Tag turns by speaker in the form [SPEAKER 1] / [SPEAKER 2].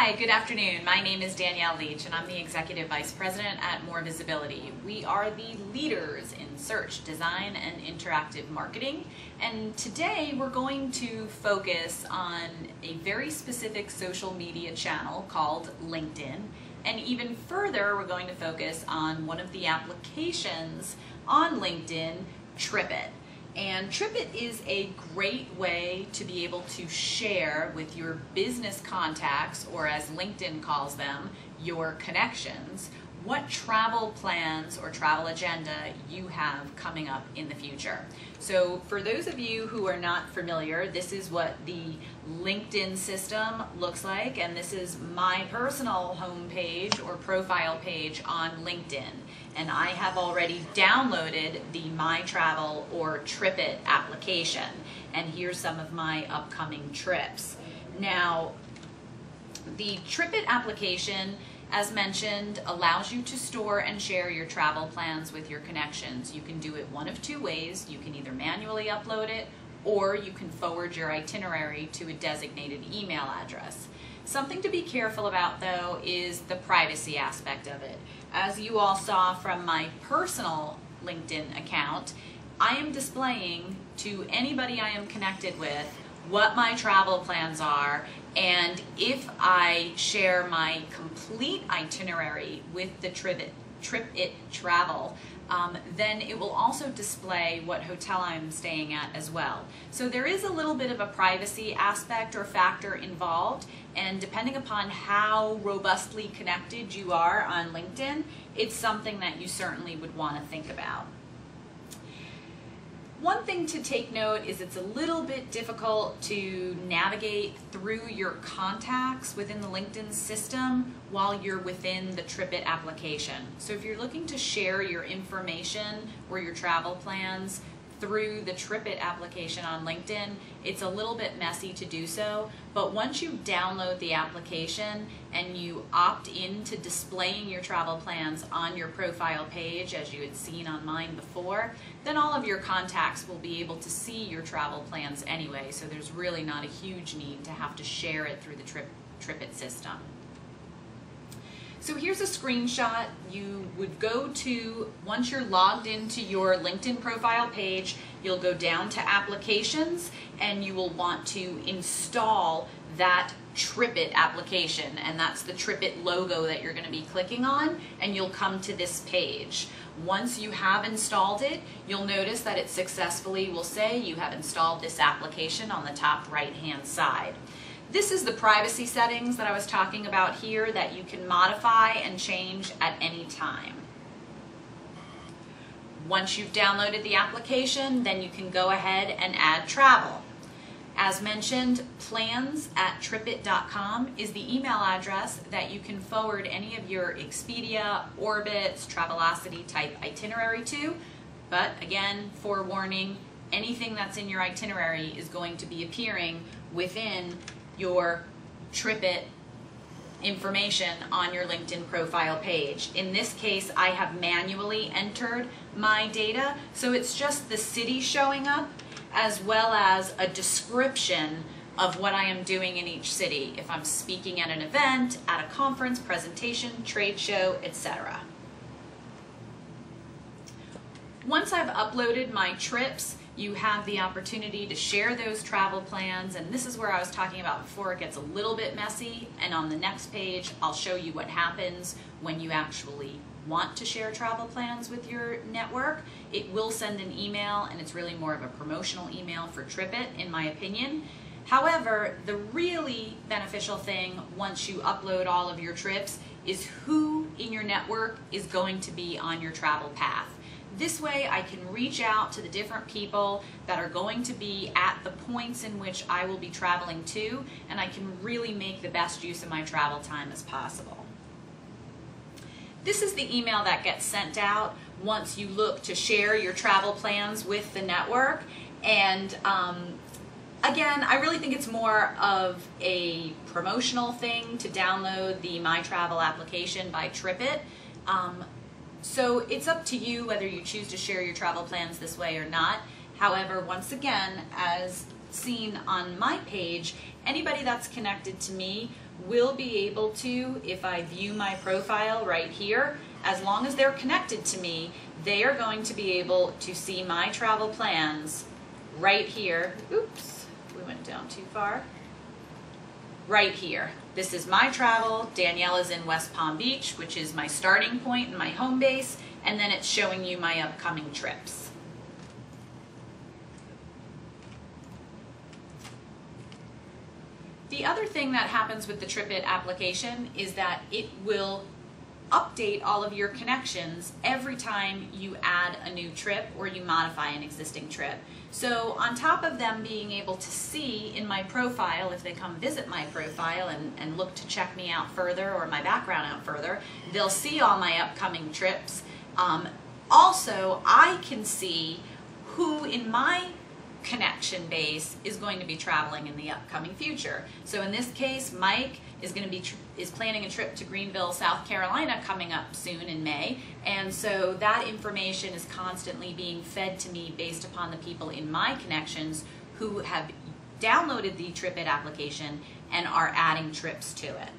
[SPEAKER 1] Hi, good afternoon. My name is Danielle Leach and I'm the Executive Vice President at More Visibility. We are the leaders in search, design, and interactive marketing. And today we're going to focus on a very specific social media channel called LinkedIn. And even further, we're going to focus on one of the applications on LinkedIn, Tripit. And Tripit is a great way to be able to share with your business contacts, or as LinkedIn calls them, your connections, what travel plans or travel agenda you have coming up in the future. So for those of you who are not familiar, this is what the LinkedIn system looks like, and this is my personal homepage or profile page on LinkedIn. And I have already downloaded the My Travel or Tripit application, and here's some of my upcoming trips. Now, the Tripit application, as mentioned, allows you to store and share your travel plans with your connections. You can do it one of two ways. You can either manually upload it, or you can forward your itinerary to a designated email address. Something to be careful about, though, is the privacy aspect of it. As you all saw from my personal LinkedIn account, I am displaying to anybody I am connected with what my travel plans are, and if I share my complete itinerary with the Tripit Travel, then it will also display what hotel I'm staying at as well. So there is a little bit of a privacy aspect or factor involved, and depending upon how robustly connected you are on LinkedIn, it's something that you certainly would want to think about. One thing to take note is it's a little bit difficult to navigate through your contacts within the LinkedIn system while you're within the Tripit application. So if you're looking to share your information or your travel plans through the Tripit application on LinkedIn, it's a little bit messy to do so, but once you download the application and you opt into displaying your travel plans on your profile page, as you had seen on mine before, then all of your contacts will be able to see your travel plans anyway, so there's really not a huge need to have to share it through the Tripit system. So here's a screenshot. You would go to, once you're logged into your LinkedIn profile page, you'll go down to applications and you will want to install that Tripit application, and that's the Tripit logo that you're going to be clicking on, and you'll come to this page. Once you have installed it, you'll notice that it successfully will say you have installed this application on the top right hand side. This is the privacy settings that I was talking about here that you can modify and change at any time. Once you've downloaded the application, then you can go ahead and add travel. As mentioned, plans@tripit.com is the email address that you can forward any of your Expedia, Orbitz, Travelocity type itinerary to. But again, forewarning, anything that's in your itinerary is going to be appearing within your Tripit information on your LinkedIn profile page. In this case, I have manually entered my data, so it's just the city showing up as well as a description of what I am doing in each city, if I'm speaking at an event, at a conference, presentation, trade show, etc. Once I've uploaded my trips, you have the opportunity to share those travel plans, and this is where I was talking about before it gets a little bit messy, and on the next page I'll show you what happens when you actually want to share travel plans with your network. It will send an email, and it's really more of a promotional email for Tripit, in my opinion. However, the really beneficial thing once you upload all of your trips is who in your network is going to be on your travel path. This way I can reach out to the different people that are going to be at the points in which I will be traveling to, and I can really make the best use of my travel time as possible. This is the email that gets sent out once you look to share your travel plans with the network. And again, I really think it's more of a promotional thing to download the My Travel application by Tripit. So it's up to you whether you choose to share your travel plans this way or not. However, once again, as seen on my page, anybody that's connected to me will be able to, if I view my profile right here, as long as they're connected to me, they are going to be able to see my travel plans right here. Oops, we went down too far. Right here. This is my travel. Danielle is in West Palm Beach, which is my starting point and my home base, and then it's showing you my upcoming trips. The other thing that happens with the Tripit application is that it will update all of your connections every time you add a new trip or you modify an existing trip. So on top of them being able to see in my profile, if they come visit my profile and look to check me out further or my background out further, they'll see all my upcoming trips. Also, I can see who in my connection base is going to be traveling in the upcoming future. So in this case, Mike is going to be planning a trip to Greenville, South Carolina coming up soon in May, and so that information is constantly being fed to me based upon the people in my connections who have downloaded the Tripit application and are adding trips to it.